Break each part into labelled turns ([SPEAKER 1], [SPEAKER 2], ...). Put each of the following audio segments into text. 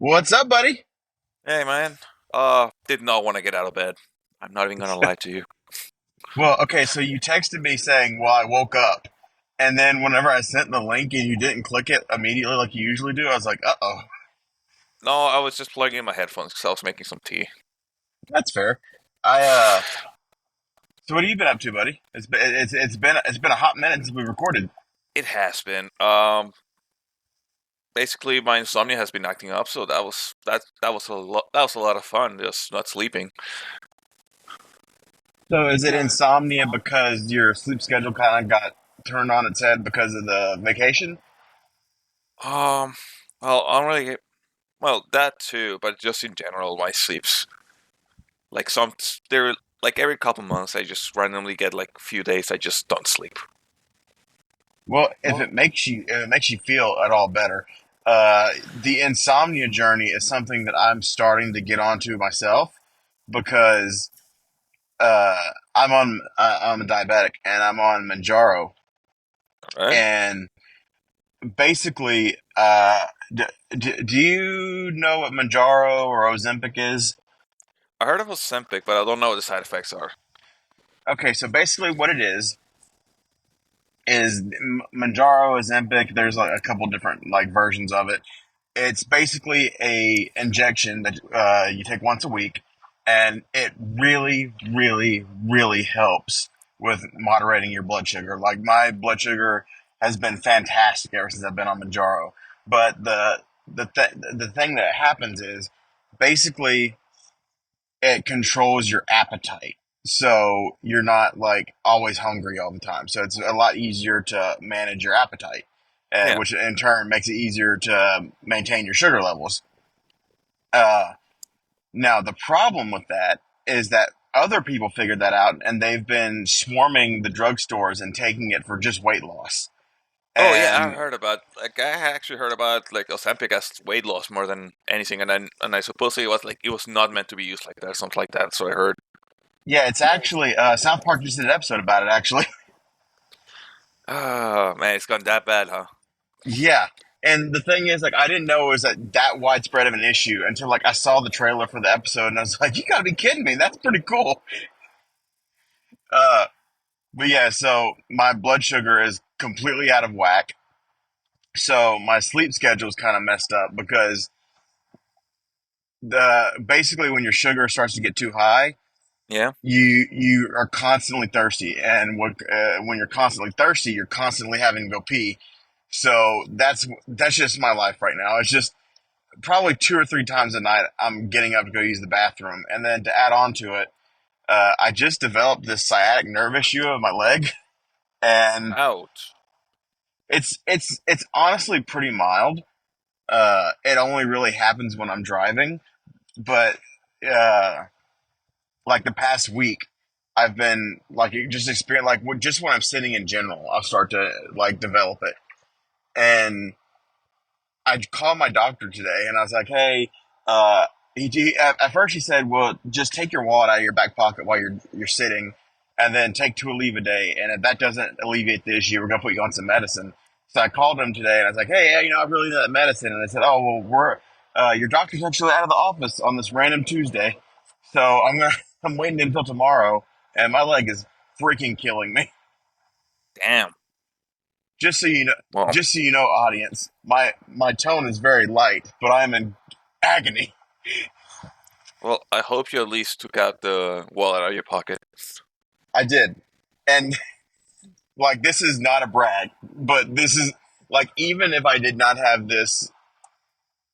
[SPEAKER 1] What's up, buddy?
[SPEAKER 2] Hey man, did not want to get out of bed. I'm not even gonna lie to you.
[SPEAKER 1] Well, okay, so you texted me saying, well, I woke up. And then whenever I sent the link and you didn't click it immediately like you usually do, I was like, uh-oh.
[SPEAKER 2] No, I was just plugging in my headphones because I was making some tea.
[SPEAKER 1] That's fair. I so what have you been up to, buddy? It's been a hot minute since we recorded.
[SPEAKER 2] It has been. Basically my insomnia has been acting up, so that was a lot of fun just not sleeping.
[SPEAKER 1] So is it insomnia because your sleep schedule kind of got turned on its head because of the vacation?
[SPEAKER 2] Um, well, I don't really well that too, but just in general, my sleeps like some there like every couple months I just randomly get like a few days I just don't sleep.
[SPEAKER 1] Well, if it makes you feel at all better, the insomnia journey is something that I'm starting to get onto myself because I'm a diabetic and I'm on Manjaro,
[SPEAKER 2] All right.
[SPEAKER 1] and basically, do you know what Manjaro or Ozempic is?
[SPEAKER 2] I heard of Ozempic, but I don't know what the side effects are.
[SPEAKER 1] Okay, so basically, what it is Manjaro, Ozempic. There's like a couple different like versions of it. It's basically a injection that you take once a week, and it really, really, really helps with moderating your blood sugar. Like my blood sugar has been fantastic ever since I've been on Manjaro. But the thing that happens is basically it controls your appetite. So you're not like always hungry all the time. So it's a lot easier to manage your appetite,
[SPEAKER 2] Yeah.
[SPEAKER 1] which in turn makes it easier to maintain your sugar levels. Uh, Now, the problem with that is that other people figured that out and they've been swarming the drugstores and taking it for just weight loss.
[SPEAKER 2] Oh yeah, I
[SPEAKER 1] And
[SPEAKER 2] heard about like I actually heard about like Ozempic as weight loss more than anything, and I suppose it was not meant to be used like that, something like that. So I heard.
[SPEAKER 1] yeah, it's actually South Park just did an episode about it, actually.
[SPEAKER 2] Oh man, it's gone that bad, huh?
[SPEAKER 1] Yeah. And the thing is, like, I didn't know it was that widespread of an issue until, like, I saw the trailer for the episode and I was like, you gotta be kidding me. That's pretty cool. Uh, but yeah, so my blood sugar is completely out of whack. So my sleep schedule is kind of messed up because basically when your sugar starts to get too high,
[SPEAKER 2] Yeah.
[SPEAKER 1] you are constantly thirsty, and when you're constantly thirsty, you're constantly having to go pee. So that's just my life right now. It's just probably two or three times a night I'm getting up to go use the bathroom, and then to add on to it, I just developed this sciatic nerve issue of my leg, and
[SPEAKER 2] Ouch.
[SPEAKER 1] it's honestly pretty mild. It only really happens when I'm driving, but uh, like the past week, I've been like just experience like just when I'm sitting in general, I'll start to like develop it. And I called my doctor today, and I was like, "Hey, at first he said, well, just take your wallet out of your back pocket while you're sitting, and then take two Aleve a day. And if that doesn't alleviate the issue, we're gonna put you on some medicine." So I called him today, and I was like, "Hey, I really need that medicine." And they said, "Oh, well, we're your doctor's actually out of the office on this random Tuesday, so I'm waiting until tomorrow, and my leg is freaking killing me."
[SPEAKER 2] Damn.
[SPEAKER 1] Just so you know,
[SPEAKER 2] Well,
[SPEAKER 1] just so you know, audience, my tone is very light, but I'm in agony.
[SPEAKER 2] I hope you at least took out the wallet out of your pocket.
[SPEAKER 1] I did, and like this is not a brag, but this is like even if I did not have this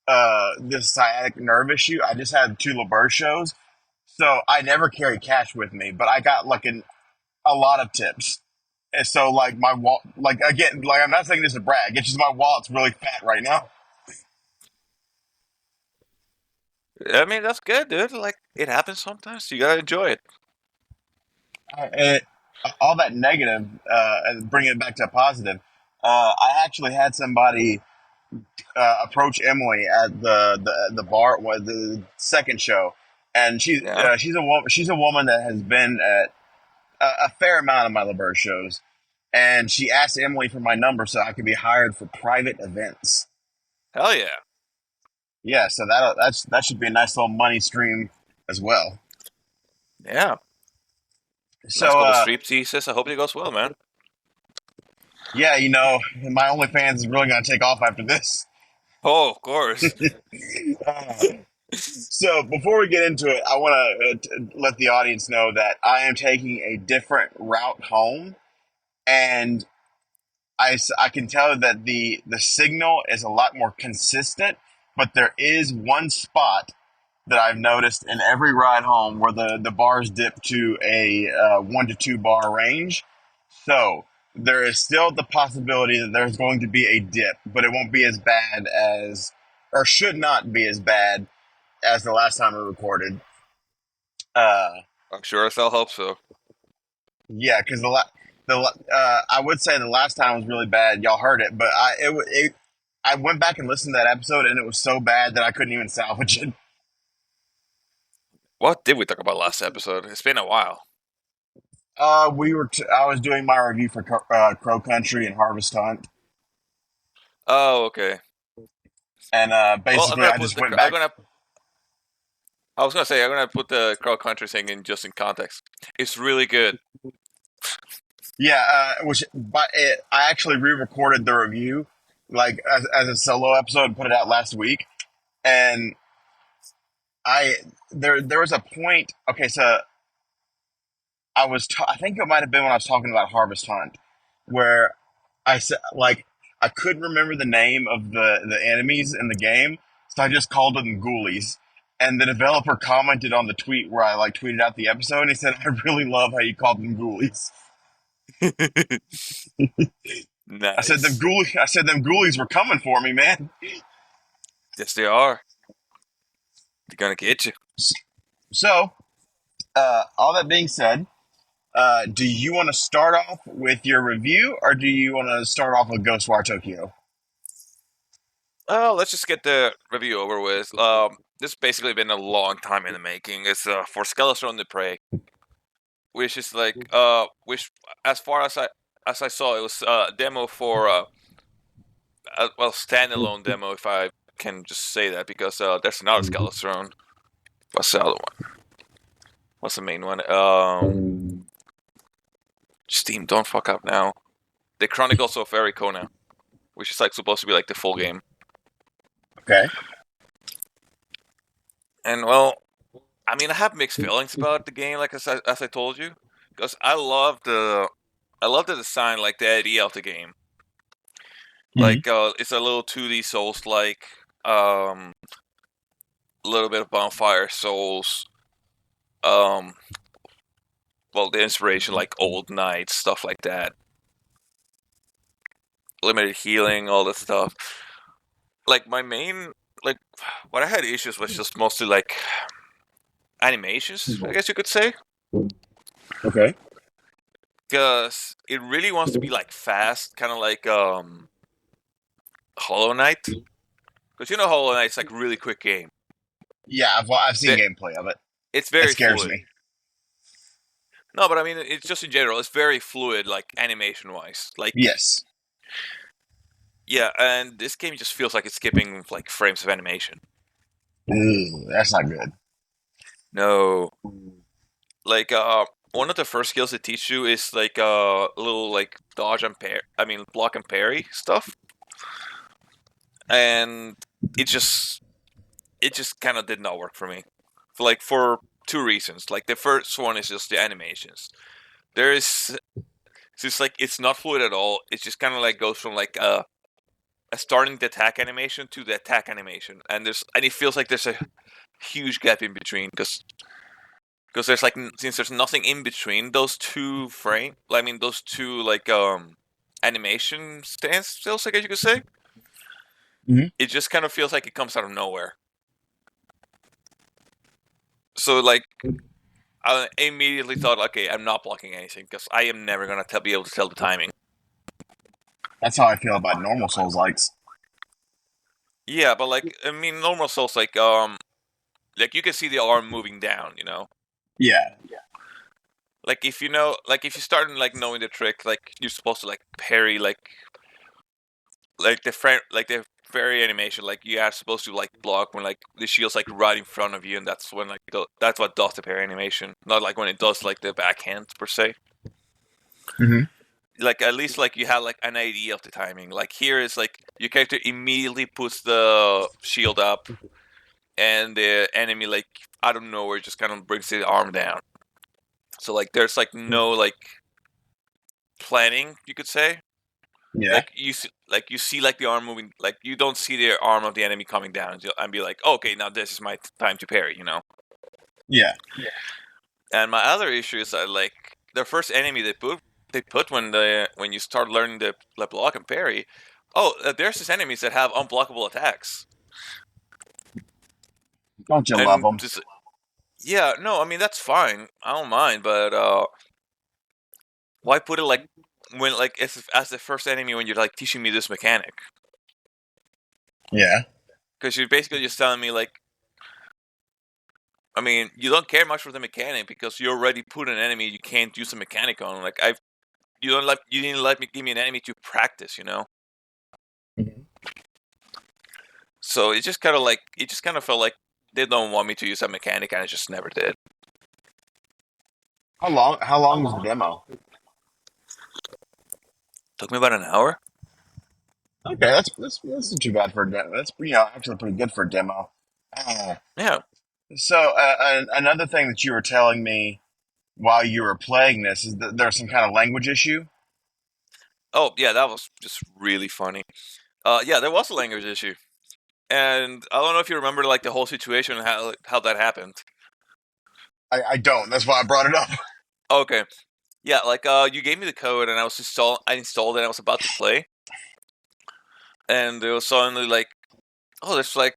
[SPEAKER 1] sciatic nerve issue, I just had two LeBur shows, so I never carry cash with me, but I got like a lot of tips. And so like my wallet, like again, like I'm not saying this is a brag. It's just my wallet's really fat right now.
[SPEAKER 2] I mean, that's good, dude. Like it happens sometimes. You gotta enjoy it.
[SPEAKER 1] And all that negative, and bringing it back to a positive. I actually had somebody approach Emily at the bar, the second show, and
[SPEAKER 2] Yeah.
[SPEAKER 1] she's a woman that has been at a fair amount of my LeBur shows, and she asked Emily for my number so I could be hired for private events.
[SPEAKER 2] Hell yeah.
[SPEAKER 1] Yeah, so that should be a nice little money stream as well.
[SPEAKER 2] Yeah, nice
[SPEAKER 1] So
[SPEAKER 2] couple street pieces. I hope it goes well, man.
[SPEAKER 1] yeah, my OnlyFans is really gonna take off after this.
[SPEAKER 2] Oh, of course.
[SPEAKER 1] Uh, so before we get into it, I want to let the audience know that I am taking a different route home, and I can tell that the signal is a lot more consistent, but there is one spot that I've noticed in every ride home where the bars dip to a 1 to 2 bar range. So there is still the possibility that there's going to be a dip, but it won't be as bad as, or should not be as bad as the last time we recorded. Uh,
[SPEAKER 2] I'm sure as hell hope so.
[SPEAKER 1] yeah, because I would say the last time was really bad. Y'all heard it, but I went back and listened to that episode, and it was so bad that I couldn't even salvage it.
[SPEAKER 2] What did we talk about last episode? It's been a while.
[SPEAKER 1] I was doing my review for Crow Country and Harvest Hunt,
[SPEAKER 2] Oh, okay.
[SPEAKER 1] and
[SPEAKER 2] Well, I'm
[SPEAKER 1] basically
[SPEAKER 2] gonna
[SPEAKER 1] I
[SPEAKER 2] put
[SPEAKER 1] just
[SPEAKER 2] the.
[SPEAKER 1] went
[SPEAKER 2] I'm
[SPEAKER 1] back.
[SPEAKER 2] gonna. I was gonna say I'm gonna put the Crow Country thing in just in context. It's really good.
[SPEAKER 1] Yeah, I actually re-recorded the review like as a solo episode and put it out last week, and I there was a point. Okay, so I think it might have been when I was talking about Harvest Hunt, where I said like I couldn't remember the name of the enemies in the game, so I just called them ghoulies. And the developer commented on the tweet where I like tweeted out the episode, and he said, "I really love how you called them ghoulies."
[SPEAKER 2] Nice.
[SPEAKER 1] I said them ghoulies were coming for me, man.
[SPEAKER 2] Yes, they are. They're gonna get you.
[SPEAKER 1] So, all that being said, do you want to start off with your review, or do you want to start off with Ghostwire Tokyo?
[SPEAKER 2] Oh, let's just get the review over with. This has basically been a long time in the making. It's for Skelethrone and Prey, which is like which as far as I saw, it was a demo for well, standalone demo if I can just say that because there's another Skelethrone. What's the other one? What's the main one? Steam, don't fuck up now. The Chronicles of Ericona, which is like supposed to be like the full game.
[SPEAKER 1] Okay.
[SPEAKER 2] And well, I mean, I have mixed feelings about the game, like as I told you, because I love the design, like the idea of the game.
[SPEAKER 1] Hmm.
[SPEAKER 2] Like it's a little 2D Souls like, a little bit of Bonfire Souls. Um, well, the inspiration like Old Knights, stuff like that. Limited healing, all that stuff. Like my main, like what I had issues was just mostly like animations, I guess you could say,
[SPEAKER 1] Okay.
[SPEAKER 2] because it really wants to be like fast, kind of like Hollow Knight. Because you know Hollow Knight's like a really quick game.
[SPEAKER 1] Yeah, I've seen
[SPEAKER 2] That
[SPEAKER 1] gameplay of it.
[SPEAKER 2] it's
[SPEAKER 1] It
[SPEAKER 2] very
[SPEAKER 1] scares
[SPEAKER 2] fluid.
[SPEAKER 1] me.
[SPEAKER 2] No, but I mean it's just in general, it's very fluid, like animation wise. Like
[SPEAKER 1] Yes.
[SPEAKER 2] yeah, and this game just feels like it's skipping like frames of animation.
[SPEAKER 1] Ooh, that's not good.
[SPEAKER 2] No, like one of the first skills they teach you is like a little like dodge and parry. I mean block and parry stuff, and it just it just kind of did not work for me. Like for two reasons. Like the first one is just the animations. There is it's just like it's not fluid at all. It just kind of like goes from like a starting the attack animation to the attack animation, and it feels like there's a huge gap in between because there's like since there's nothing in between those two frame. I mean those two like animation standstills, I guess you could say.
[SPEAKER 1] Hmm.
[SPEAKER 2] It just kind of feels like it comes out of nowhere. So like I immediately thought, okay, I'm not blocking anything because I am never gonna be able to tell the timing.
[SPEAKER 1] That's how I feel about normal Souls likes.
[SPEAKER 2] Yeah, but like I mean, normal Souls like you can see the arm moving down, you know.
[SPEAKER 1] Yeah.
[SPEAKER 2] Like if you know, like if you start like knowing the trick, like you're supposed to like parry like the parry animation. Like you are supposed to like block when like the shield's like right in front of you, and that's when like that's what does the parry animation. Not like when it does like the backhand per se.
[SPEAKER 1] Hmm.
[SPEAKER 2] Like at least like you have like an idea of the timing. Like here is like your character immediately puts the shield up, and the enemy like out of nowhere just kind of brings the arm down. So like there's like no like planning, you could say.
[SPEAKER 1] Yeah,
[SPEAKER 2] Like you see like the arm moving, like you don't see the arm of the enemy coming down and be like, okay, now this is my time to parry, you know.
[SPEAKER 1] yeah.
[SPEAKER 2] And my other issue is that like the first enemy they put when you start learning the block and parry. Oh, there's these enemies that have unblockable attacks,
[SPEAKER 1] Don't you love
[SPEAKER 2] and
[SPEAKER 1] them?
[SPEAKER 2] just yeah, no, I mean that's fine, I don't mind, but why put it like when like as the first enemy when you're like teaching me this mechanic?
[SPEAKER 1] Yeah.
[SPEAKER 2] Because you're basically just telling me like, I mean, you don't care much for the mechanic because you already put an enemy you can't use the mechanic on. Like you didn't let me give me an enemy to practice, you know.
[SPEAKER 1] Mhm.
[SPEAKER 2] So it just kind of felt like they don't want me to use that mechanic, and I just never did.
[SPEAKER 1] How long? How long was the demo?
[SPEAKER 2] Took me about an hour.
[SPEAKER 1] Okay, that's not too bad for a demo. That's actually pretty good for a demo. Uh,
[SPEAKER 2] Yeah.
[SPEAKER 1] so another thing that you were telling me while you were playing this is that there's some kind of language issue.
[SPEAKER 2] Oh yeah, that was just really funny. Yeah, there was a language issue, and I don't know if you remember like the whole situation and how that happened.
[SPEAKER 1] I don't. That's why I brought it up.
[SPEAKER 2] Okay. Yeah, like you gave me the code, and I installed it. And I was about to play, and it was suddenly like, oh, there's like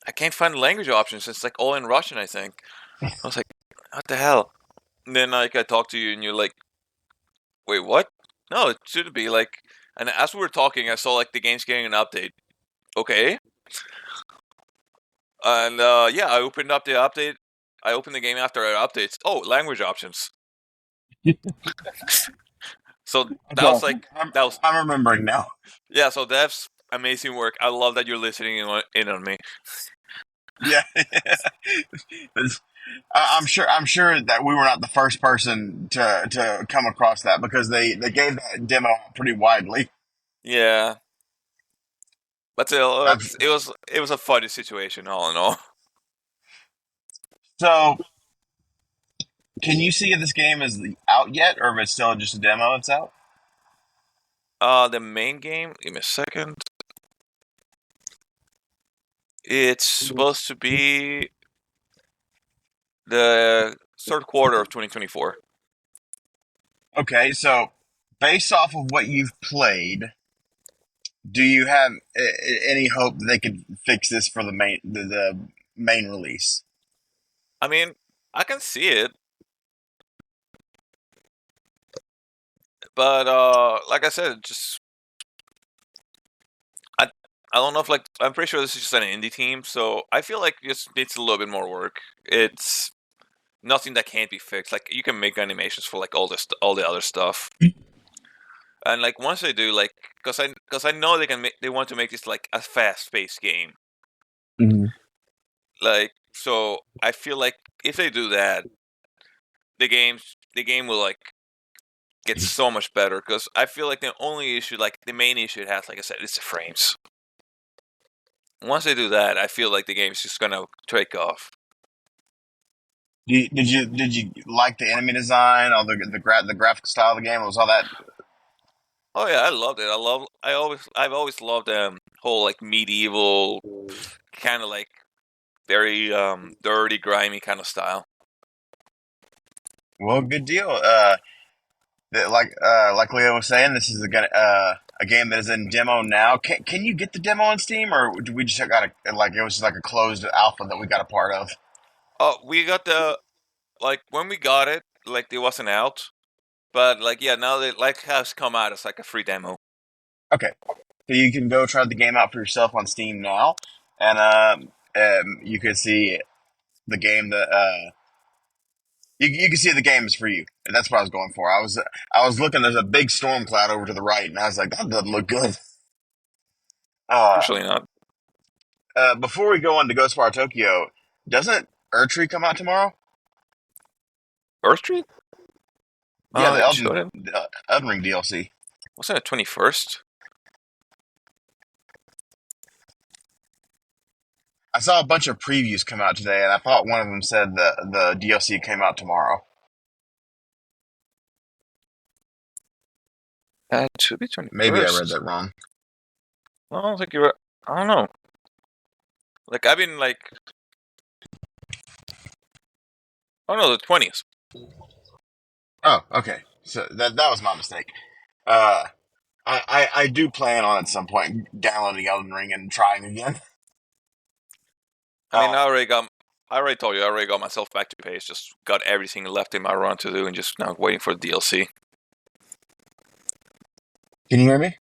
[SPEAKER 2] I can't find the language options. It's like all in Russian, I think. I was like, what the hell? And then like I talked to you, and you're like, wait, what? No, it should be like. And as we were talking, I saw like the game's getting an update. Okay, and yeah, I opened up the update. I opened the game after it updates. Oh, language options. So that was
[SPEAKER 1] Okay,
[SPEAKER 2] like that was
[SPEAKER 1] I'm remembering now.
[SPEAKER 2] yeah. So that's amazing work. I love that you're listening in on me.
[SPEAKER 1] Yeah, I'm sure that we were not the first person to come across that because they gave that demo out pretty widely.
[SPEAKER 2] Yeah, but still,
[SPEAKER 1] That's,
[SPEAKER 2] it was a funny situation all in all.
[SPEAKER 1] so, can you see if this game is out yet, or if it's still just a demo that's out?
[SPEAKER 2] The main game. Give me a second. It's supposed to be the third quarter of 2024.
[SPEAKER 1] Okay, so based off of what you've played, do you have any hope that they could fix this for the main release?
[SPEAKER 2] I mean, I can see it, but like I said, just I I don't know if like I'm pretty sure this is just an indie team, so I feel like it just needs a little bit more work. It's nothing that can't be fixed. Like you can make animations for like all the other stuff, and like once they do, like because I know they want to make this like a fast paced game.
[SPEAKER 1] Hmm.
[SPEAKER 2] Like so, I feel like if they do that, the game will like get so much better. Because I feel like the only issue, like the main issue it has, like I said, is the frames. Once they do that, I feel like the game's just gonna take off.
[SPEAKER 1] Did you like the enemy design, all the graphic style of the game? Was all that?
[SPEAKER 2] Oh yeah, I loved it. I've always loved whole like medieval kind of like very dirty, grimy kind of style.
[SPEAKER 1] Well, good deal. Like Leo was saying, this is a game that is in demo now. Can you get the demo on Steam, or do we just got like it was just like a closed alpha that we got a part of?
[SPEAKER 2] Oh, we got the like when we got it, like it wasn't out, but like yeah, now that like has come out as like a free demo.
[SPEAKER 1] Okay, so you can go try the game out for yourself on Steam now, and you can see the game that you can see the game is for you. And that's what I was going for. I was looking. There's a big storm cloud over to the right, and I was like, that doesn't look good. Uh,
[SPEAKER 2] Usually not.
[SPEAKER 1] before we go on to Ghostwire Tokyo, doesn't Erdtree come out tomorrow?
[SPEAKER 2] Earth Street?
[SPEAKER 1] Yeah, the
[SPEAKER 2] It showed it.
[SPEAKER 1] Elden Ring DLC.
[SPEAKER 2] Wasn't it 21st?
[SPEAKER 1] I saw a bunch of previews come out today, and I thought one of them said the DLC came out tomorrow.
[SPEAKER 2] It should be
[SPEAKER 1] Maybe I read
[SPEAKER 2] 21st.
[SPEAKER 1] that wrong.
[SPEAKER 2] I don't think you're. I don't know. Like I've been like. Oh no, the 20th.
[SPEAKER 1] Oh, okay. So that was my mistake. Uh, I do plan on at some point downloading Elden Ring and trying again.
[SPEAKER 2] I mean,
[SPEAKER 1] Uh,
[SPEAKER 2] I already got. I already told you. I already got myself back to pace. Just got everything left in my run to do, and just now waiting for the DLC.
[SPEAKER 1] can you hear me?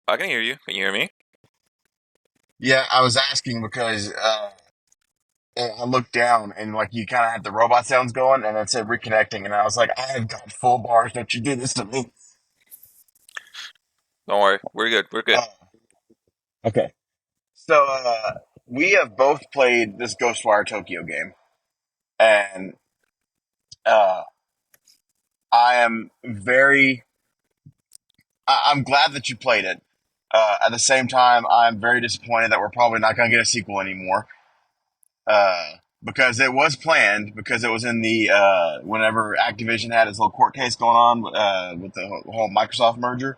[SPEAKER 2] I can hear you. Can you hear me?
[SPEAKER 1] Yeah, I was asking because I looked down and like you kind of had the robot sounds going, and it said reconnecting, and I was like, I have got full bars. Don't you do this to me?
[SPEAKER 2] Don't worry. We're good. We're good.
[SPEAKER 1] Uh, okay. So we have both played this Ghostwire Tokyo game, and uh, I am very. I'm glad that you played it. At the same time, I'm very disappointed that we're probably not going to get a sequel anymore. Because it was planned, because it was in the whenever Activision had its little court case going on with the whole Microsoft merger,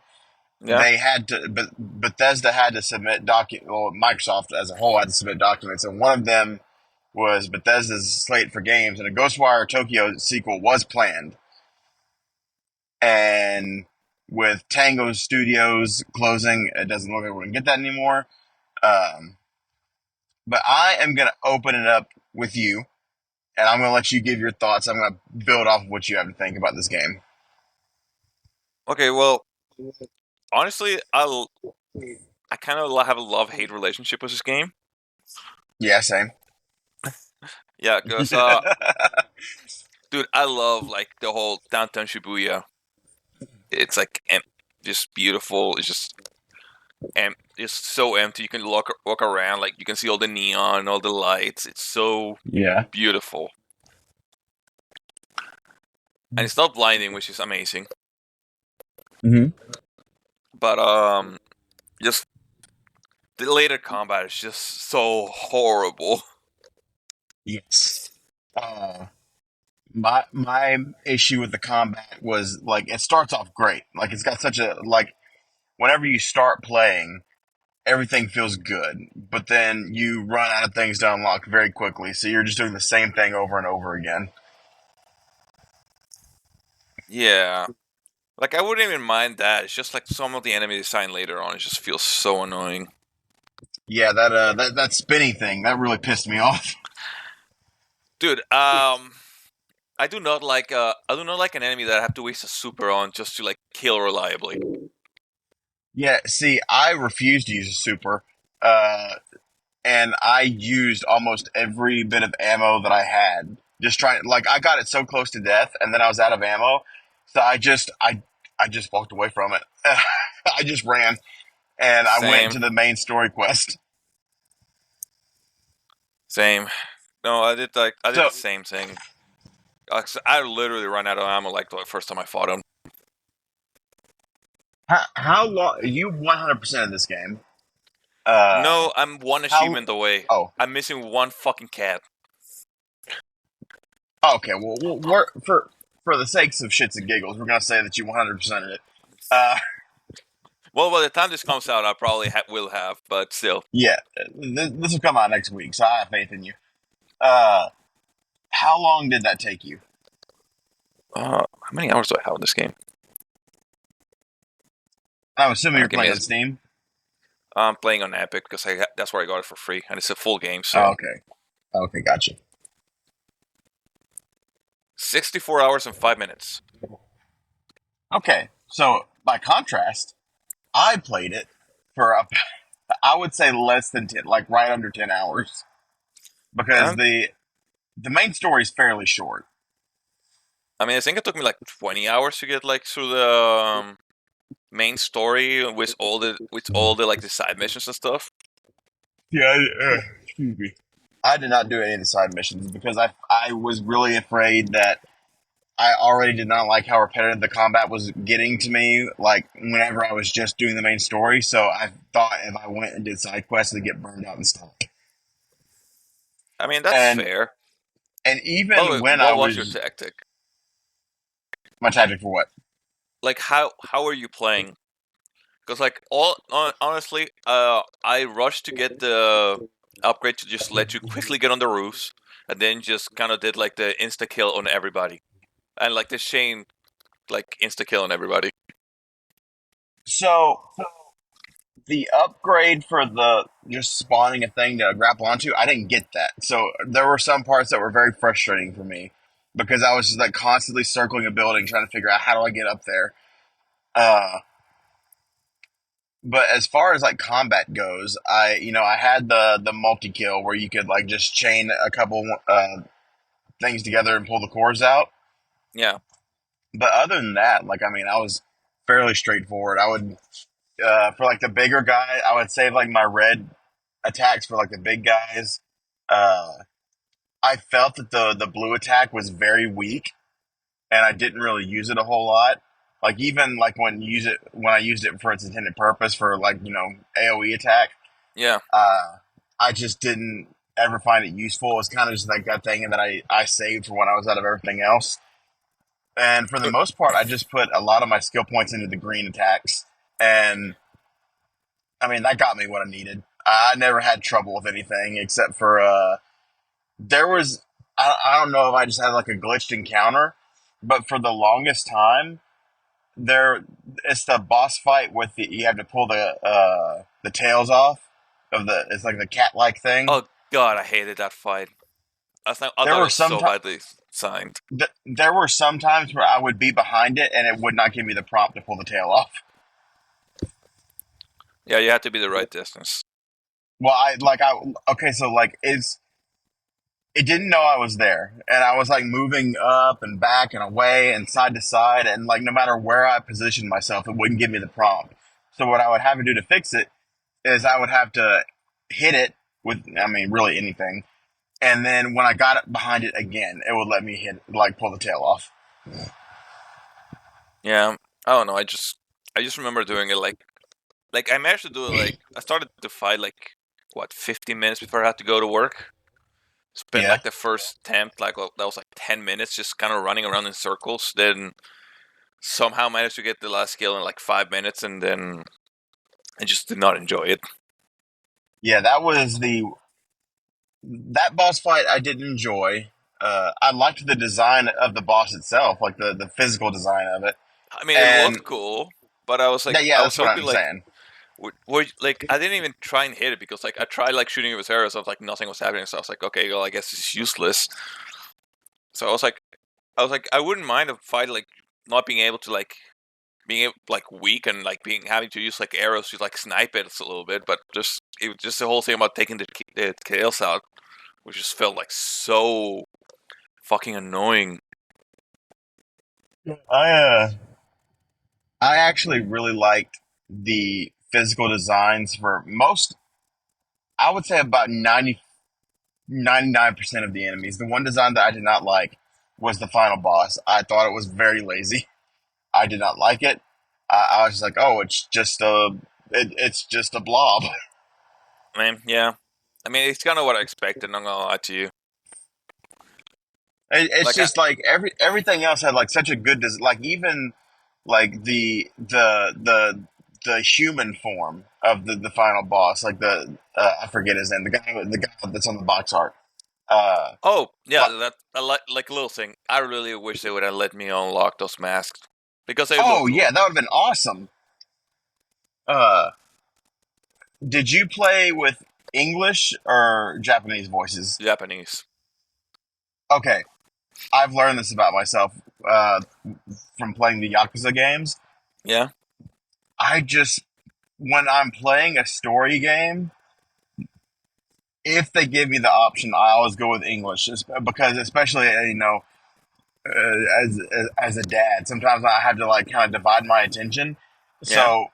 [SPEAKER 2] Yeah.
[SPEAKER 1] they had to, but Bethesda had to submit well, Microsoft as a whole had to submit documents, and one of them was Bethesda's slate for games, and a Ghostwire Tokyo sequel was planned, and with Tango Studios closing, it doesn't look like we're gonna get that anymore. Um, but I am gonna open it up with you, and I'm gonna let you give your thoughts. I'm gonna build off of what you have to think about this game.
[SPEAKER 2] Okay. Well, honestly, I kind of have a love hate relationship with this game.
[SPEAKER 1] Yeah, same.
[SPEAKER 2] Yeah, cause dude, I love like the whole downtown Shibuya. It's like just beautiful. It's just it's so empty. You can walk around, like you can see all the neon, all the lights. It's so
[SPEAKER 1] Yeah.
[SPEAKER 2] beautiful, and it's not blinding, which is amazing.
[SPEAKER 1] Mm-hmm.
[SPEAKER 2] But just the later combat is just so horrible.
[SPEAKER 1] Yes. Uh, my issue with the combat was like it starts off great. Like it's got such a like whenever you start playing, everything feels good, but then you run out of things to unlock very quickly. So you're just doing the same thing over and over again.
[SPEAKER 2] Yeah, like I wouldn't even mind that. It's just like some of the enemy design later on. It just feels so annoying,
[SPEAKER 1] Yeah, that spinny thing that really pissed me off.
[SPEAKER 2] dude. I do not like an enemy that I have to waste a super on just to like kill reliably.
[SPEAKER 1] Yeah, see, I refused to use a super, uh, and I used almost every bit of ammo that I had. Just trying, like, I got it so close to death, and then I was out of ammo, so I just walked away from it. I just ran, and I went
[SPEAKER 2] Same,
[SPEAKER 1] to the main story quest.
[SPEAKER 2] same. No, I did
[SPEAKER 1] So,
[SPEAKER 2] the same thing. I literally ran out of ammo like the first time I fought him.
[SPEAKER 1] how long you 100% of this game?
[SPEAKER 2] No, I'm one
[SPEAKER 1] How?
[SPEAKER 2] achievement away.
[SPEAKER 1] Oh,
[SPEAKER 2] I'm missing one fucking cat.
[SPEAKER 1] okay. Well, we're for the sakes of shits and giggles, we're gonna say that you 100% of it.
[SPEAKER 2] Well, by the time this comes out, I probably will have, but still.
[SPEAKER 1] Yeah, this will come out next week, so I have faith in you. Uh, how long did that take you?
[SPEAKER 2] How many hours do I have in this game?
[SPEAKER 1] I'm assuming you're
[SPEAKER 2] Give me
[SPEAKER 1] playing
[SPEAKER 2] a.
[SPEAKER 1] on Steam.
[SPEAKER 2] I'm playing on Epic because that's where I got it for free, and it's a full game.
[SPEAKER 1] Oh,
[SPEAKER 2] So
[SPEAKER 1] okay. Okay, gotcha.
[SPEAKER 2] 64 hours and 5 minutes.
[SPEAKER 1] Okay, so by contrast, I played it for I would say less than 10, like right under 10 hours, because
[SPEAKER 2] And
[SPEAKER 1] the main story is fairly short.
[SPEAKER 2] I mean, I think it took me like 20 hours to get like through main story with all the like the side missions and stuff?
[SPEAKER 1] Yeah, excuse me. I did not do any of the side missions because I was really afraid that I already did not like how repetitive the combat was getting to me. Like whenever I was just doing the main story, so I thought if I went and did side quests, I'd get burned out and stuff.
[SPEAKER 2] I mean, that's
[SPEAKER 1] And
[SPEAKER 2] fair.
[SPEAKER 1] and
[SPEAKER 2] By the
[SPEAKER 1] even
[SPEAKER 2] way,
[SPEAKER 1] when I
[SPEAKER 2] what was your
[SPEAKER 1] was
[SPEAKER 2] tactic?
[SPEAKER 1] my tactic for what?
[SPEAKER 2] Like, how are you playing? Because like honestly, I rushed to get the upgrade to just let you quickly get on the roofs, and then just kind of did like the insta kill on everybody, and like the Shane like insta kill on everybody.
[SPEAKER 1] So the upgrade for the just spawning a thing to grapple onto, I didn't get that. So there were some parts that were very frustrating for me because I was just like constantly circling a building trying to figure out how do I get up there. Uh, but as far as like combat goes, I had the multi kill where you could like just chain a couple things together and pull the cores out.
[SPEAKER 2] Yeah,
[SPEAKER 1] But other than that, like I mean, I was fairly straightforward. I would for like the bigger guy, I would save like my red attacks for like the big guys. Uh, I felt that the blue attack was very weak, and I didn't really use it a whole lot. Like even like when I used it for its intended purpose for like AOE attack,
[SPEAKER 2] yeah.
[SPEAKER 1] uh, I just didn't ever find it useful. It's kind of just like that thing that I saved for when I was out of everything else. And for the
[SPEAKER 2] Uh,
[SPEAKER 1] most part, I just put a lot of my skill points into the green attacks, and I mean that got me what I needed. I never had trouble with anything except for there was I don't know if I just had like a glitched encounter, but for the longest time there it's the boss fight with the you have to pull the tails off of the it's like the cat like thing.
[SPEAKER 2] oh God, I hated that fight. I
[SPEAKER 1] There
[SPEAKER 2] thought it
[SPEAKER 1] were
[SPEAKER 2] was
[SPEAKER 1] some
[SPEAKER 2] so
[SPEAKER 1] ti
[SPEAKER 2] badly signed.
[SPEAKER 1] there were some times where I would be behind it and it would not give me the prompt to pull the tail off.
[SPEAKER 2] Yeah, you had to be the right distance.
[SPEAKER 1] Well, I okay, so like it didn't know I was there, and I was like moving up and back and away and side to side, and like no matter where I positioned myself, it wouldn't give me the prompt. So what I would have to do to fix it is I would have to hit it with, I mean, really anything, and then when I got it behind it again, it would let me hit like pull the tail off.
[SPEAKER 2] Yeah, I don't know. I just remember doing it like I managed to do it like I started the fight like what 15 minutes before I had to go to work. Spent
[SPEAKER 1] Yeah,
[SPEAKER 2] like the first attempt like that was like 10 minutes just kind of running around in circles. Then somehow managed to get the last kill in like 5 minutes, and then I just did not enjoy it.
[SPEAKER 1] yeah, that was the that boss fight I didn't enjoy. I liked the design of the boss itself, like the physical design of it,
[SPEAKER 2] I mean, it
[SPEAKER 1] and
[SPEAKER 2] looked cool, but I was like,
[SPEAKER 1] yeah,
[SPEAKER 2] I was
[SPEAKER 1] that's what
[SPEAKER 2] hoping
[SPEAKER 1] I'm
[SPEAKER 2] like,
[SPEAKER 1] saying.
[SPEAKER 2] like I didn't even try and hit it because like I tried like shooting it with arrows. I was like, nothing was happening. So I was like, okay, well, I guess it's useless. So I wouldn't mind a fight like not being able to like being able, like weak and like being having to use like arrows to like snipe it a little bit, but just it was just the whole thing about taking the kills out, which just felt like so fucking annoying.
[SPEAKER 1] I I actually really liked the physical designs for most. I would say about 99% of the enemies. The one design that I did not like was the final boss. I thought it was very lazy. I did not like it. I was just like, oh, it's just a blob.
[SPEAKER 2] I mean, yeah, I mean it's kind of what I expected. I'm not gonna lie to you.
[SPEAKER 1] It's
[SPEAKER 2] Like I
[SPEAKER 1] just like everything else had like such a good like even like the human form of the final boss, like the I forget his name, the guy that's on the box art. Uh,
[SPEAKER 2] oh yeah,
[SPEAKER 1] but
[SPEAKER 2] that I like a little thing. I really wish they would have let me unlock those masks because they look
[SPEAKER 1] oh
[SPEAKER 2] cool.
[SPEAKER 1] yeah, that would have been awesome. Uh, did you play with English or Japanese voices?
[SPEAKER 2] Japanese.
[SPEAKER 1] Okay, I've learned this about myself from playing the Yakuza games.
[SPEAKER 2] Yeah.
[SPEAKER 1] I just when I'm playing a story game, if they give me the option, I always go with English, because especially as a dad, sometimes I have to like kind of divide my attention,
[SPEAKER 2] Yeah.
[SPEAKER 1] So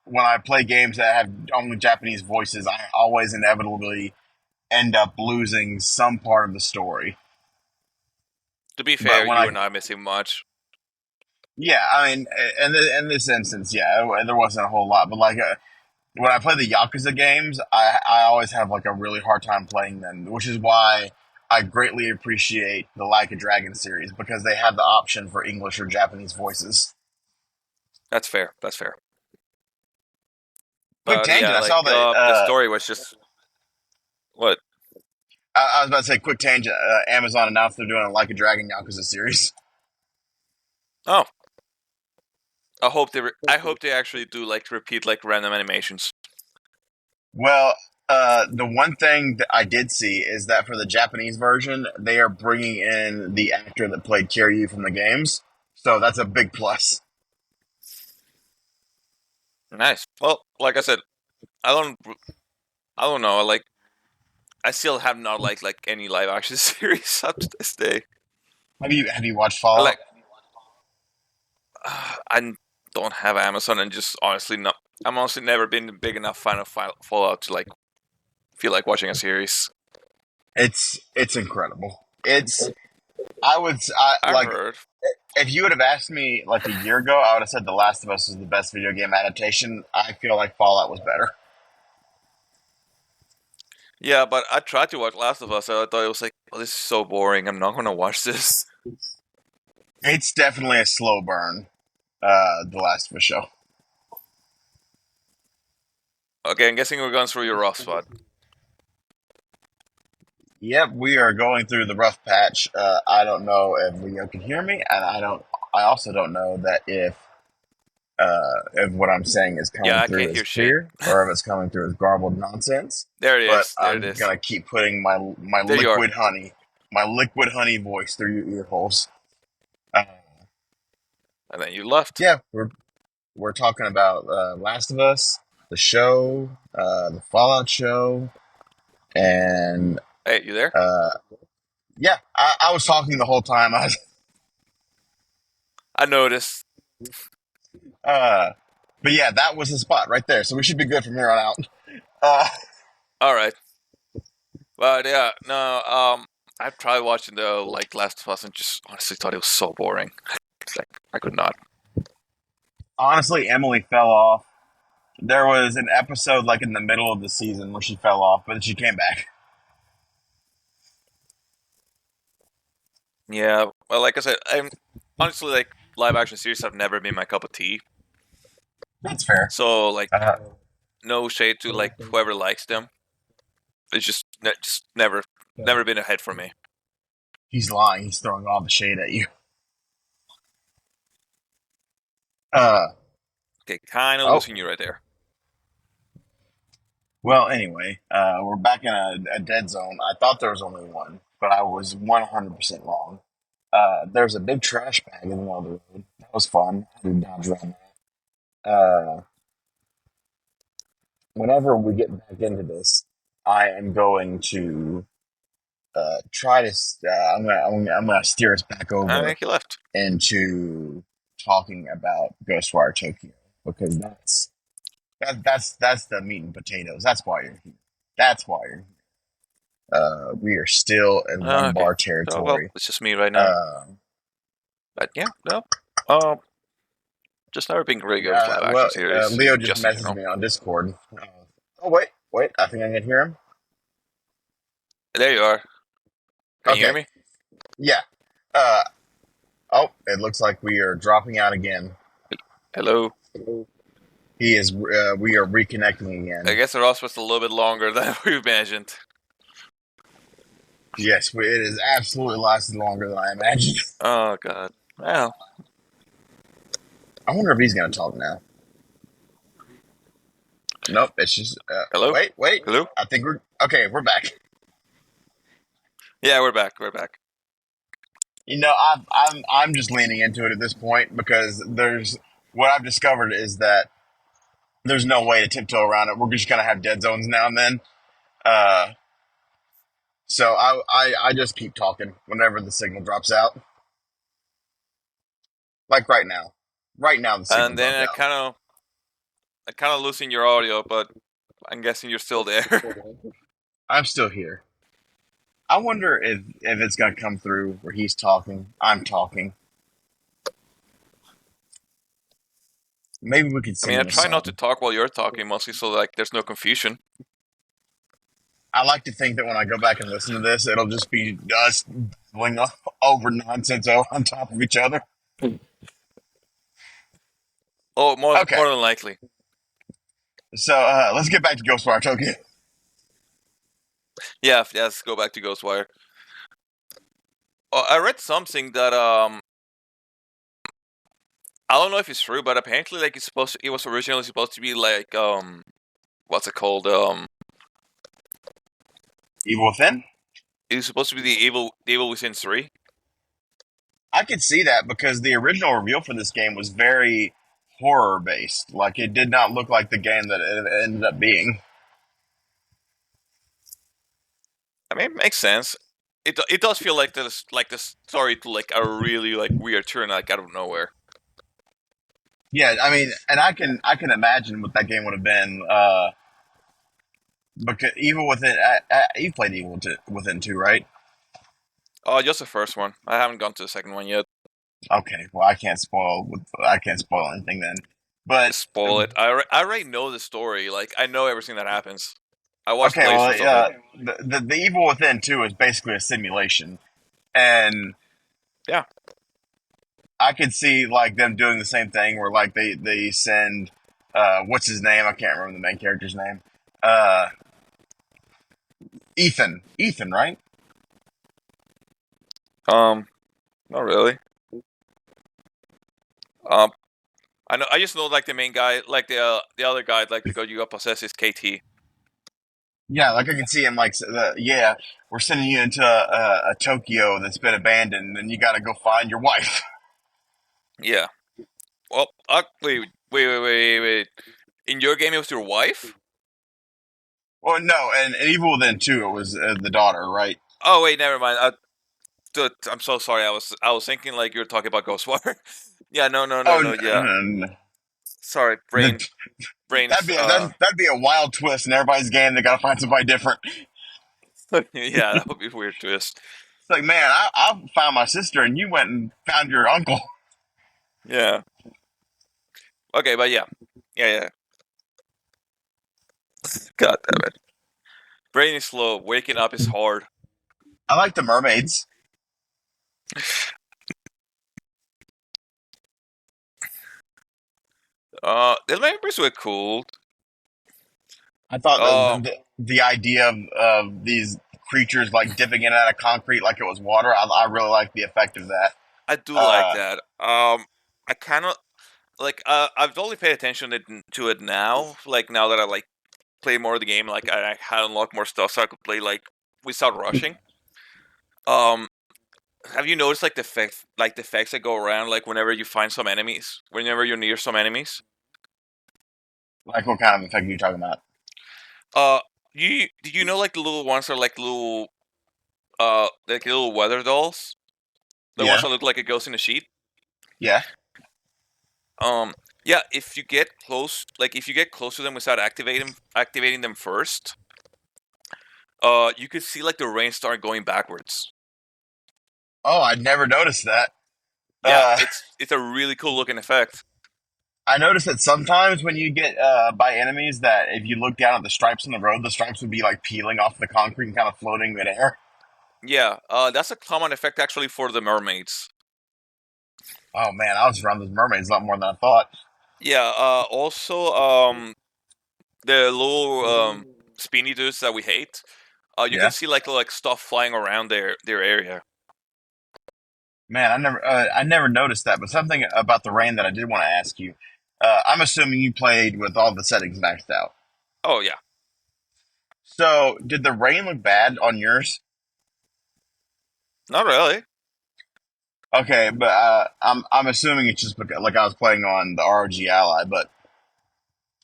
[SPEAKER 1] when I play games that have only Japanese voices, I always inevitably end up losing some part of the story.
[SPEAKER 2] To be
[SPEAKER 1] But
[SPEAKER 2] fair,
[SPEAKER 1] when
[SPEAKER 2] you
[SPEAKER 1] I,
[SPEAKER 2] were not missing much.
[SPEAKER 1] yeah, I mean, in this instance, yeah, there wasn't a whole lot. But like when I play the Yakuza games, I always have like a really hard time playing them, which is why I greatly appreciate the Like a Dragon series because they have the option for English or Japanese voices.
[SPEAKER 2] That's fair. That's fair.
[SPEAKER 1] Quick
[SPEAKER 2] But yeah,
[SPEAKER 1] tangent. I
[SPEAKER 2] like
[SPEAKER 1] saw that.
[SPEAKER 2] the story was just what?
[SPEAKER 1] I was about to say quick tangent. Amazon announced they're doing a Like a Dragon Yakuza series.
[SPEAKER 2] Oh, I hope they actually do like repeat like random animations.
[SPEAKER 1] Well, the one thing that I did see is that for the Japanese version, they are bringing in the actor that played Kiryu from the games, so that's a big plus.
[SPEAKER 2] Nice. Well, like I said, I don't I don't know. Like I still have not liked like any live action series up to this day.
[SPEAKER 1] Have you watched
[SPEAKER 2] I
[SPEAKER 1] Fallout?
[SPEAKER 2] like I don't have Amazon and just honestly not. I'm honestly never been a big enough fan of Fallout to like feel like watching a series.
[SPEAKER 1] It's incredible. It's I would
[SPEAKER 2] I've
[SPEAKER 1] like
[SPEAKER 2] heard.
[SPEAKER 1] if you would have asked me like a year ago, I would have said The Last of Us is the best video game adaptation. I feel like Fallout was better.
[SPEAKER 2] Yeah, but I tried to watch Last of Us. And I thought it was like, oh, this is so boring. I'm not gonna watch this.
[SPEAKER 1] It's definitely a slow burn. The Last of Us show.
[SPEAKER 2] Okay, I'm guessing we're going through your rough spot.
[SPEAKER 1] Yep, we are going through the rough patch. I don't know if Leo can hear me, and I don't. I also don't know that if what I'm saying is
[SPEAKER 2] Yeah,
[SPEAKER 1] coming
[SPEAKER 2] I
[SPEAKER 1] through
[SPEAKER 2] can't
[SPEAKER 1] as
[SPEAKER 2] hear shit.
[SPEAKER 1] clear or if it's coming through as garbled nonsense.
[SPEAKER 2] There it
[SPEAKER 1] But
[SPEAKER 2] is. There it
[SPEAKER 1] I'm
[SPEAKER 2] is.
[SPEAKER 1] gonna keep putting
[SPEAKER 2] There you are.
[SPEAKER 1] my liquid honey voice through your ear holes. Uh,
[SPEAKER 2] And then you left.
[SPEAKER 1] yeah, we're talking about Last of Us, the show, the Fallout show, and
[SPEAKER 2] Hey, you there?
[SPEAKER 1] uh, yeah, I was talking the whole time.
[SPEAKER 2] I noticed.
[SPEAKER 1] Uh, but yeah, that was the spot right there. So we should be good from here on out. Uh,
[SPEAKER 2] All right. But yeah, no. I tried watching the like Last of Us and just honestly thought it was so boring. Like I could not.
[SPEAKER 1] honestly, Emily fell off. There was an episode like in the middle of the season where she fell off, but she came back.
[SPEAKER 2] Yeah. Well, like I said, I'm honestly like live action series have never been my cup of tea.
[SPEAKER 1] That's fair.
[SPEAKER 2] So like
[SPEAKER 1] Uh,
[SPEAKER 2] no shade to like whoever likes them. It's just never been a hit for me.
[SPEAKER 1] he's lying. He's throwing all the shade at you. Uh,
[SPEAKER 2] Okay, kind of
[SPEAKER 1] oh,
[SPEAKER 2] losing you right there.
[SPEAKER 1] well, anyway, we're back in a dead zone. I thought there was only one, but I was 100% wrong. There's a big trash bag in the middle of the road. That was fun. I had to dodge around that. Whenever we get back into this, I am going to try to. I'm gonna steer us back
[SPEAKER 2] I
[SPEAKER 1] over
[SPEAKER 2] think he left.
[SPEAKER 1] into talking about Ghostwire Tokyo because that's the meat and potatoes. That's why you're here. That's why you're here. We are still in one
[SPEAKER 2] Okay.
[SPEAKER 1] bar
[SPEAKER 2] So well,
[SPEAKER 1] territory.
[SPEAKER 2] it's just me right now.
[SPEAKER 1] Uh,
[SPEAKER 2] But yeah, no. Um, just never been really good with live action
[SPEAKER 1] well,
[SPEAKER 2] series,
[SPEAKER 1] Leo just
[SPEAKER 2] just in
[SPEAKER 1] messaged
[SPEAKER 2] general.
[SPEAKER 1] me on Discord. Oh wait, I think I can hear him.
[SPEAKER 2] There you are. Can you hear
[SPEAKER 1] Okay,
[SPEAKER 2] me?
[SPEAKER 1] yeah. Uh, oh, it looks like we are dropping out again.
[SPEAKER 2] Hello.
[SPEAKER 1] He is. We are reconnecting
[SPEAKER 2] I
[SPEAKER 1] again.
[SPEAKER 2] guess the Ross was a little bit longer than we imagined.
[SPEAKER 1] Yes, it has absolutely lasted longer than I imagined.
[SPEAKER 2] Oh god. Well,
[SPEAKER 1] I wonder if he's going to talk now. Nope, it's just.
[SPEAKER 2] hello.
[SPEAKER 1] Wait.
[SPEAKER 2] Hello.
[SPEAKER 1] I think we're okay. We're back.
[SPEAKER 2] Yeah, we're back. We're back.
[SPEAKER 1] I'm just leaning into it at this point because there's what I've discovered is that there's no way to tiptoe around it. We're just gonna have dead zones now and then. Uh, so I just keep talking whenever the signal drops out. Like right now, the signal
[SPEAKER 2] And then
[SPEAKER 1] dropped
[SPEAKER 2] I
[SPEAKER 1] out.
[SPEAKER 2] kind of I'm kind of losing your audio, but I'm guessing you're still there.
[SPEAKER 1] I'm still here. I wonder if it's gonna come through where he's talking, I'm talking. Maybe we could
[SPEAKER 2] I mean,
[SPEAKER 1] sing
[SPEAKER 2] I
[SPEAKER 1] him a
[SPEAKER 2] try not to
[SPEAKER 1] song.
[SPEAKER 2] talk while you're talking, mostly so like there's no confusion.
[SPEAKER 1] I like to think that when I go back and listen to this, it'll just be us going over nonsense on top of each other.
[SPEAKER 2] Oh, more
[SPEAKER 1] Okay,
[SPEAKER 2] more than likely.
[SPEAKER 1] so let's get back to Ghostwire Tokyo.
[SPEAKER 2] Yeah, yeah. Let's go back to Ghostwire. I read something that I don't know if it's true, but apparently like it was originally supposed to be like what's it called
[SPEAKER 1] Evil Within.
[SPEAKER 2] it was supposed to be the Evil Within 3.
[SPEAKER 1] I could see that because the original reveal for this game was very horror based. Like it did not look like the game that it ended up being.
[SPEAKER 2] I mean, it makes sense. It does feel like this story to like a really like weird turn like out of nowhere.
[SPEAKER 1] Yeah, I mean, and I can imagine what that game would have been. Because Evil Within, you played Within 2, right?
[SPEAKER 2] Oh, just the first one. I haven't gone to the second one yet.
[SPEAKER 1] Okay, well I can't spoil anything then. But
[SPEAKER 2] Spoil it. I already know the story. Like I know everything that happens. I watched
[SPEAKER 1] okay, well
[SPEAKER 2] playthroughs of it.
[SPEAKER 1] the Evil Within 2 is basically a simulation, and
[SPEAKER 2] Yeah.
[SPEAKER 1] I could see like them doing the same thing where like they send what's his name? I can't remember the main character's name. Uh, Ethan, right?
[SPEAKER 2] Um. Not really. Um. I know. I just know like the main guy, like the other guy, like the guy you got possessed is KT.
[SPEAKER 1] Yeah, like I can see him like yeah, we're sending you into a Tokyo that's been abandoned, and you got to go find your wife.
[SPEAKER 2] Yeah. Well, wait. In your game, it was your wife.
[SPEAKER 1] Well, no, and Evil Within 2, it was the daughter, right?
[SPEAKER 2] Oh wait, never mind. I'm so sorry. I was thinking like you were talking about Ghostwire. Yeah.
[SPEAKER 1] Oh,
[SPEAKER 2] No. Yeah. Sorry.
[SPEAKER 1] that,
[SPEAKER 2] Brains.
[SPEAKER 1] that'd be a wild twist in everybody's game. They got to find somebody different.
[SPEAKER 2] Yeah, that would be a weird twist.
[SPEAKER 1] It's like, man, I found my sister, and you went and found your uncle.
[SPEAKER 2] Yeah. Okay, but yeah. God damn it. Brain is slow. Waking up is hard.
[SPEAKER 1] I like the mermaids.
[SPEAKER 2] The members were cool.
[SPEAKER 1] I thought
[SPEAKER 2] Uh,
[SPEAKER 1] the idea of these creatures like dipping in and out of concrete like it was water. I really like the effect of that.
[SPEAKER 2] I do like
[SPEAKER 1] Uh,
[SPEAKER 2] that. I kind of like. I've only paid attention to it now. Like now that I like play more of the game, like I had unlocked more stuff, so I could play like without rushing. Um, have you noticed like the effects that go around, like whenever you find some enemies, whenever you're near some enemies?
[SPEAKER 1] like what kind of effect are you talking about?
[SPEAKER 2] Uh, did you know like the little ones are like little weather dolls? The ones
[SPEAKER 1] Yeah,
[SPEAKER 2] that look like a ghost in a sheet.
[SPEAKER 1] yeah.
[SPEAKER 2] Um, yeah, if you get close to them without activating them first, you could see like the rain start going backwards.
[SPEAKER 1] Oh, I'd never noticed that.
[SPEAKER 2] Yeah,
[SPEAKER 1] Uh,
[SPEAKER 2] it's a really cool looking effect.
[SPEAKER 1] I noticed that sometimes when you get by enemies, that if you look down at the stripes on the road, the stripes would be like peeling off the concrete and kind of floating midair.
[SPEAKER 2] Yeah, that's a common effect actually for the mermaids.
[SPEAKER 1] Oh man, I was around those mermaids a lot more than I thought.
[SPEAKER 2] Yeah, also the little spinny dudes that we hate. You can
[SPEAKER 1] Yeah,
[SPEAKER 2] see like stuff flying around their area.
[SPEAKER 1] man, I never noticed that. But something about the rain that I did want to ask you. I'm assuming you played with all the settings maxed out.
[SPEAKER 2] Oh yeah,
[SPEAKER 1] So, did the rain look bad on yours?
[SPEAKER 2] not really.
[SPEAKER 1] Okay, but I'm assuming it's just because, like I was playing on the ROG Ally, but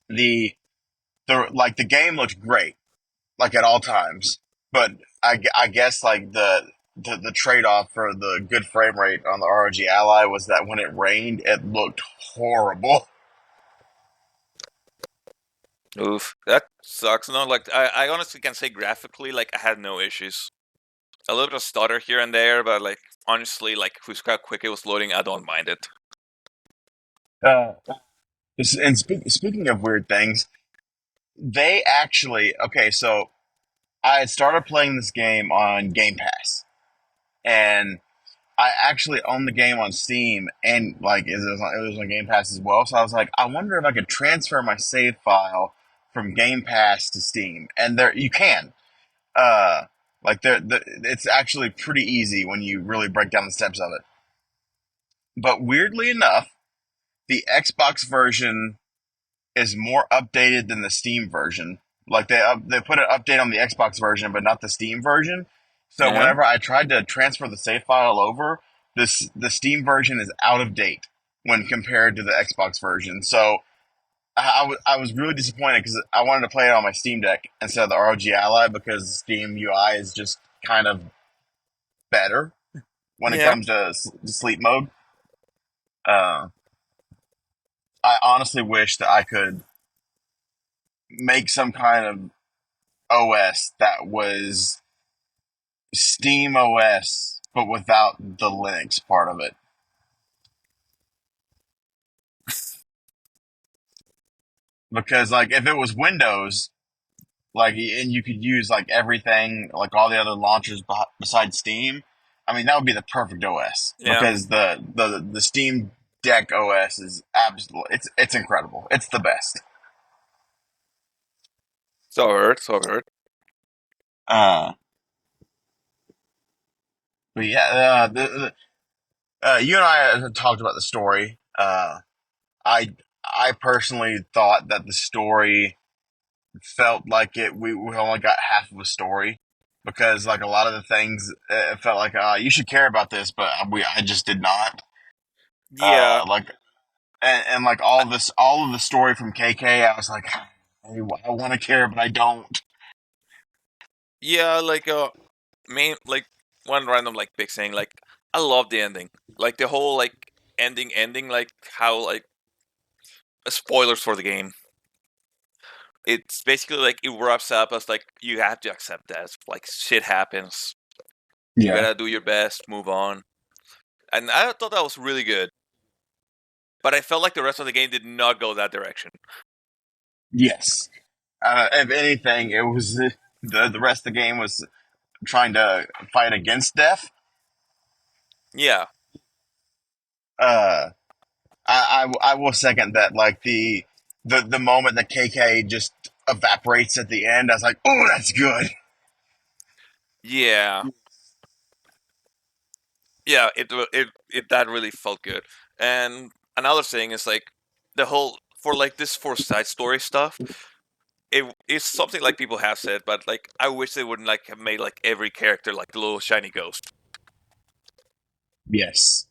[SPEAKER 1] the the game looked great like at all times. But I guess like the trade off for the good frame rate on the ROG Ally was that when it rained, it looked horrible.
[SPEAKER 2] Oof, that sucks. No, like I honestly can say graphically, like I had no issues. A little bit of stutter here and there, but like honestly, like with how quick it was loading, I don't mind it.
[SPEAKER 1] Uh, and speaking of weird things, they actually okay. So I had started playing this game on Game Pass, and I actually own the game on Steam, and like it was on Game Pass as well. So I was like, I wonder if I could transfer my save file from Game Pass to Steam, and there you can. Uh, like it's actually pretty easy when you really break down the steps of it. But weirdly enough, the Xbox version is more updated than the Steam version. Like they put an update on the Xbox version, but not the Steam version. So
[SPEAKER 2] Yeah,
[SPEAKER 1] whenever I tried to transfer the save file over, the Steam version is out of date when compared to the Xbox version. So I was really disappointed because I wanted to play it on my Steam Deck instead of the ROG Ally because the Steam UI is just kind of better when it
[SPEAKER 2] yeah,
[SPEAKER 1] comes to sleep mode. Uh, I honestly wish that I could make some kind of OS that was Steam OS, but without the Linux part of it. Because like if it was Windows, like and you could use like everything, like all the other launchers besides Steam, I mean that would be the perfect OS
[SPEAKER 2] yeah.
[SPEAKER 1] because the Steam Deck OS is absolutely it's incredible. It's the best.
[SPEAKER 2] So hurt, so hurt.
[SPEAKER 1] Uh, but yeah, you and I have talked about the story. I I personally thought that the story felt like we only got half of a story because like a lot of the things it felt like you should care about this, but I just did not.
[SPEAKER 2] Yeah,
[SPEAKER 1] Like and like all of the story from KK, I was like I want to care, but I don't.
[SPEAKER 2] yeah. Like main like one random like big thing. Like I love the ending. Like the whole like ending. Like how like spoilers for the game. It's basically like it wraps up as like you have to accept that like shit happens. You
[SPEAKER 1] Yeah.
[SPEAKER 2] gotta do your best, move on. And I thought that was really good. But I felt like the rest of the game did not go that direction.
[SPEAKER 1] Yes. If anything, it was the rest of the game was trying to fight against death.
[SPEAKER 2] Yeah,
[SPEAKER 1] Uh, I will second that. Like the moment that KK just evaporates at the end, I was like, oh, that's good.
[SPEAKER 2] yeah, yeah. It that really felt good. And another thing is like the whole for like this for side story stuff. It is something like people have said, but like I wish they wouldn't like have made like every character like the little shiny ghost.
[SPEAKER 1] Yes.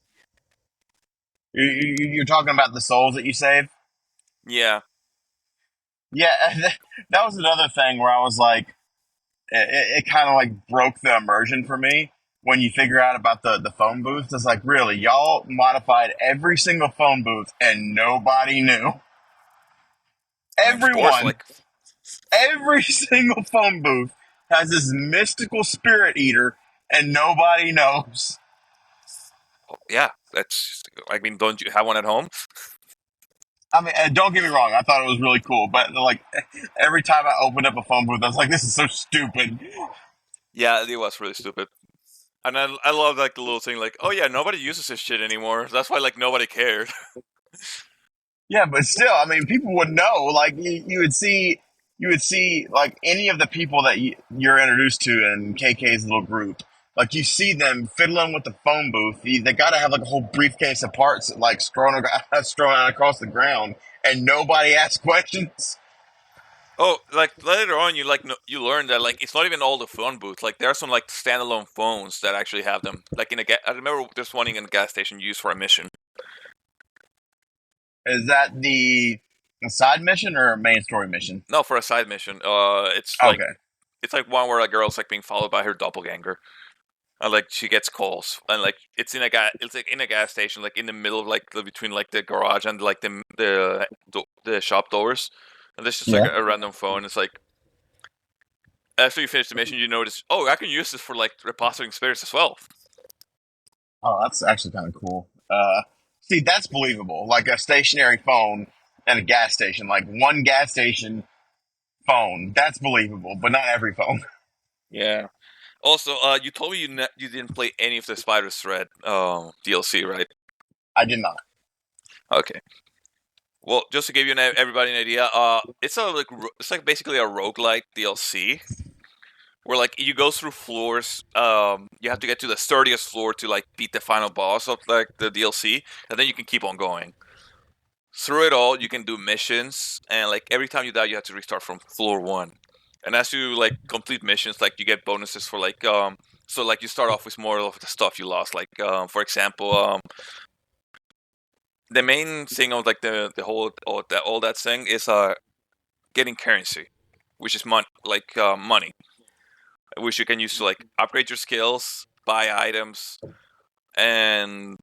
[SPEAKER 1] You're talking about the souls that you saved?
[SPEAKER 2] Yeah,
[SPEAKER 1] Yeah, that was another thing where I was like, it kind of like broke the immersion for me when you figure out about the phone booth. It's like, really, y'all modified every single phone booth and nobody knew.
[SPEAKER 2] I mean, of course,
[SPEAKER 1] Everyone,
[SPEAKER 2] like
[SPEAKER 1] every single phone booth has this mystical spirit eater and nobody knows.
[SPEAKER 2] yeah. That's I mean, don't you have one at home?
[SPEAKER 1] I mean, don't get me wrong, I thought it was really cool, but like every time I opened up a phone booth, I was like, this is so stupid.
[SPEAKER 2] Yeah, it was really stupid. And I love like the little thing like, oh yeah, nobody uses this shit anymore. That's why like nobody cared.
[SPEAKER 1] Yeah, but still, I mean, people would know. Like you would see like any of the people that you're introduced to in KK's little group. Like you see them fiddling with the phone booth. They got to have like a whole briefcase of parts, like strewn out across the ground, and nobody asks questions.
[SPEAKER 2] Oh, like later on, you like you learn that like it's not even all the phone booths. Like there are some like standalone phones that actually have them. Like in a I remember there's one in a gas station used for a mission.
[SPEAKER 1] Is that the side mission or a main story mission?
[SPEAKER 2] No, for a side mission.
[SPEAKER 1] Okay.
[SPEAKER 2] It's like one where a girl's like being followed by her doppelganger. And like she gets calls, and like it's like in a gas station, like in the middle of like between like the garage and like the shop doors. and there's just like
[SPEAKER 1] Yeah.
[SPEAKER 2] a random phone. It's like after you finish the mission, you notice, oh, I can use this for like repositing spares as well.
[SPEAKER 1] Oh, that's actually kind of cool. See, that's believable. Like a stationary phone and a gas station, like one gas station phone. That's believable, but not every phone.
[SPEAKER 2] Yeah. Also, you told me you didn't play any of the Spider Thread DLC, right?
[SPEAKER 1] I did not.
[SPEAKER 2] Okay. Well, just to give you everybody an idea, it's a it's like basically a roguelike DLC where like you go through floors. You have to get to the 30th floor to like beat the final boss of like the DLC, and then you can keep on going. Through it all, you can do missions, and like every time you die, you have to restart from floor one. And as you like complete missions, like you get bonuses for like so like you start off with more of the stuff you lost. Like for example, the main thing of like the whole all that thing is getting currency, which is money, which you can use to like upgrade your skills, buy items, and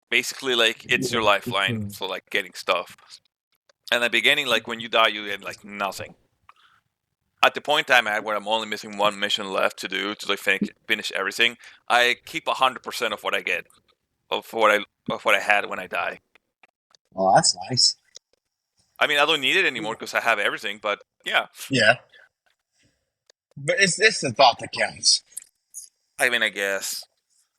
[SPEAKER 2] basically like it's your lifeline for like getting stuff. And at the beginning, like when you die, you get like nothing. At the point I'm at where I'm only missing one mission left to do to like finish everything, I keep 100% of what I get of what I had when I die.
[SPEAKER 1] Oh, that's nice.
[SPEAKER 2] I mean, I don't need it anymore because I have everything. But yeah,
[SPEAKER 1] Yeah, but it's the thought that counts.
[SPEAKER 2] I mean, I guess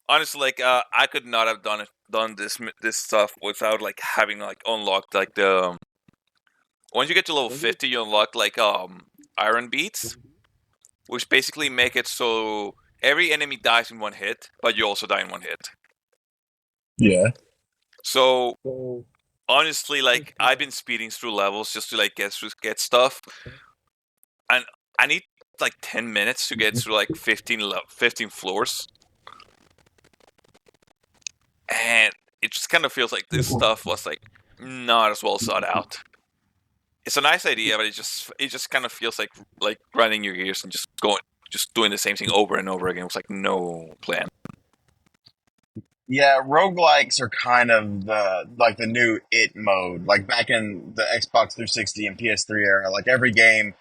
[SPEAKER 2] honestly, like I could not have done this stuff without like having like unlocked like the once you get to level 50, you unlock like iron beats, which basically make it so every enemy dies in one hit, but you also die in one hit.
[SPEAKER 1] Yeah.
[SPEAKER 2] So honestly, like I've been speeding through levels just to like get stuff, and I need like 10 minutes to get through like 15 floors, and it just kind of feels like this stuff was like not as well thought out. It's a nice idea, but it just kind of feels like grinding your gears and just doing the same thing over and over again. It was like no plan.
[SPEAKER 1] Yeah, roguelikes are kind of the new it mode. Like back in the Xbox 360 and PS3 era, like every game,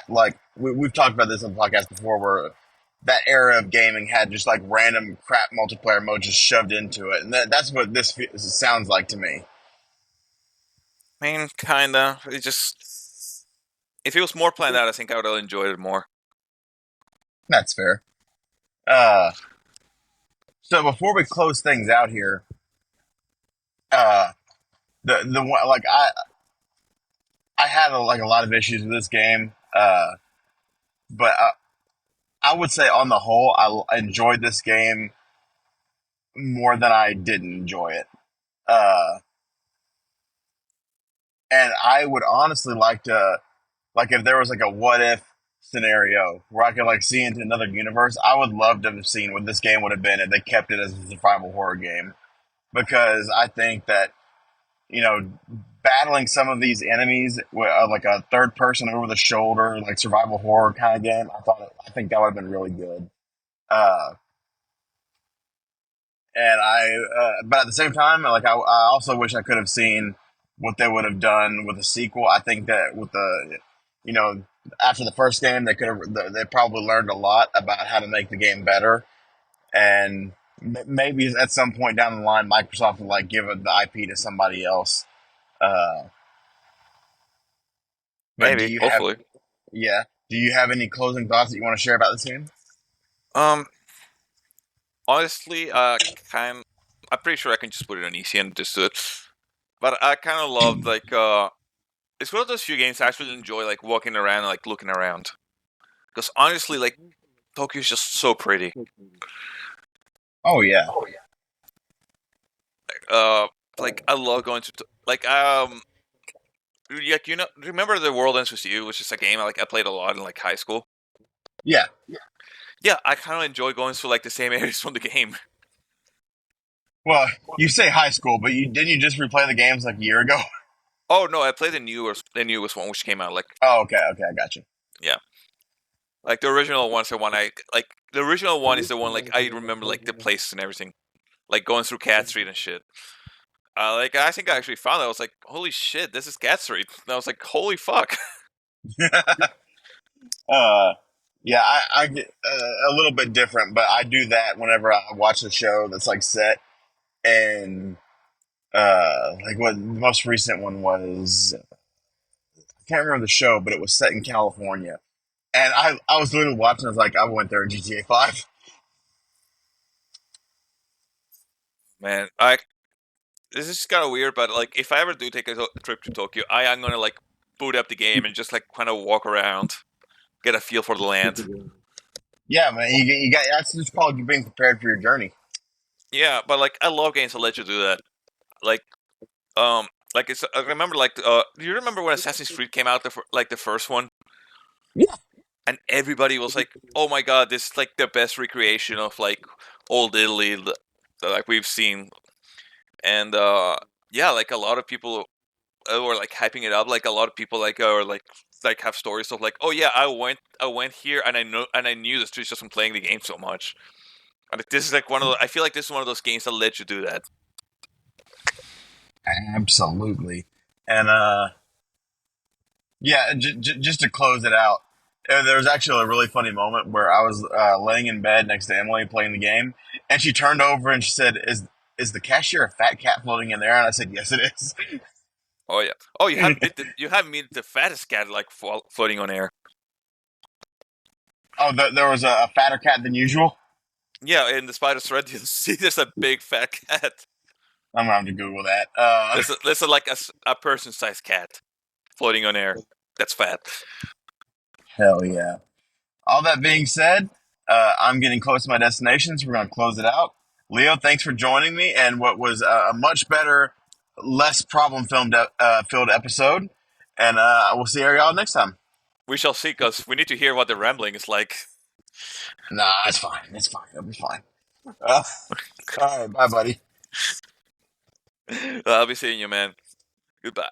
[SPEAKER 1] like we've talked about this on the podcast before, where that era of gaming had just like random crap multiplayer mode just shoved into it, and that's what this sounds like to me.
[SPEAKER 2] I mean, kinda. It just if it was more planned out, I think I would have enjoyed it more.
[SPEAKER 1] That's fair. Uh, so before we close things out here, uh, the one like I had like a lot of issues with this game, but I would say on the whole, I enjoyed this game more than I didn't enjoy it. Uh, and I would honestly like to, like, if there was like a what if scenario where I could like see into another universe, I would love to have seen what this game would have been if they kept it as a survival horror game. Because I think that, you know, battling some of these enemies with like a third person over the shoulder, like survival horror kind of game, I think that would have been really good. Uh, and but at the same time, like I also wish I could have seen what they would have done with a sequel. I think that with the, you know, after the first game, they probably learned a lot about how to make the game better, and maybe at some point down the line, Microsoft will like give the IP to somebody else. Uh, but
[SPEAKER 2] Maybe, hopefully.
[SPEAKER 1] yeah, do you have any closing thoughts that you want to share about this game?
[SPEAKER 2] Um, honestly, kind. I'm pretty sure I can just put it on easy and just do it. But I kind of love like it's one of those few games I actually enjoy like walking around and like looking around. Because honestly, like Tokyo is just so pretty.
[SPEAKER 1] Oh yeah,
[SPEAKER 2] Uh, like I love going to like remember the World Ends with You, which is a game I played a lot in like high school.
[SPEAKER 1] yeah.
[SPEAKER 2] Yeah, I kind of enjoy going through like the same areas from the game.
[SPEAKER 1] Well, you say high school, but you just replay the games like a year ago?
[SPEAKER 2] Oh no, I played the newest one which came out like
[SPEAKER 1] Oh, okay, okay, I got you.
[SPEAKER 2] yeah, like the original one's the one I like. The original one is the one like I remember like the places and everything, like going through Cat Street and shit. Like I think I actually found it. I was like, holy shit, this is Cat Street. And I was like, holy fuck.
[SPEAKER 1] uh, yeah, I get a little bit different, but I do that whenever I watch a show that's like set and like what the most recent one was. I can't remember the show, but it was set in California, and I was literally watching. I was like, I went there in GTA 5.
[SPEAKER 2] Man, I this is kind of weird, but like if I ever do take a trip to Tokyo, I am gonna like boot up the game and just like kind of walk around, get a feel for the land.
[SPEAKER 1] Yeah, man, you got that's just called you being prepared for your journey.
[SPEAKER 2] Yeah, but like I love games that let you do that. Like like it's I remember like do you remember when Assassin's Creed came out like the first one
[SPEAKER 1] Yeah,
[SPEAKER 2] and everybody was like, "Oh my god, this is like the best recreation of like old Italy that like we've seen." And yeah, like a lot of people were like hyping it up. Like a lot of people like are like have stories of like, "Oh yeah, I went here and I knew the streets just from playing the game so much." And like, this is like one of I feel like this is one of those games that let you do that.
[SPEAKER 1] absolutely. And yeah, just to close it out, there was actually a really funny moment where I was laying in bed next to Emily playing the game, and she turned over and she said, "Is the cashier a fat cat floating in there?" And I said, "Yes, it is."
[SPEAKER 2] Oh yeah. Oh, you haven't met the fattest cat like floating on air.
[SPEAKER 1] Oh, there was a fatter cat than usual.
[SPEAKER 2] Yeah, in the spider thread, you see there's a big fat cat.
[SPEAKER 1] I'm gonna have to Google that.
[SPEAKER 2] There's like a person-sized cat floating on air. That's fat.
[SPEAKER 1] Hell yeah. All that being said, I'm getting close to my destination, so we're gonna close it out. Leo, thanks for joining me, and what was a much better, less problem filled episode. And we'll see y'all next time.
[SPEAKER 2] We shall see, cause we need to hear what the rambling is like.
[SPEAKER 1] Nah, it's fine. It's fine. It'll be fine. All right, bye, buddy.
[SPEAKER 2] I'll be seeing you, man. Goodbye.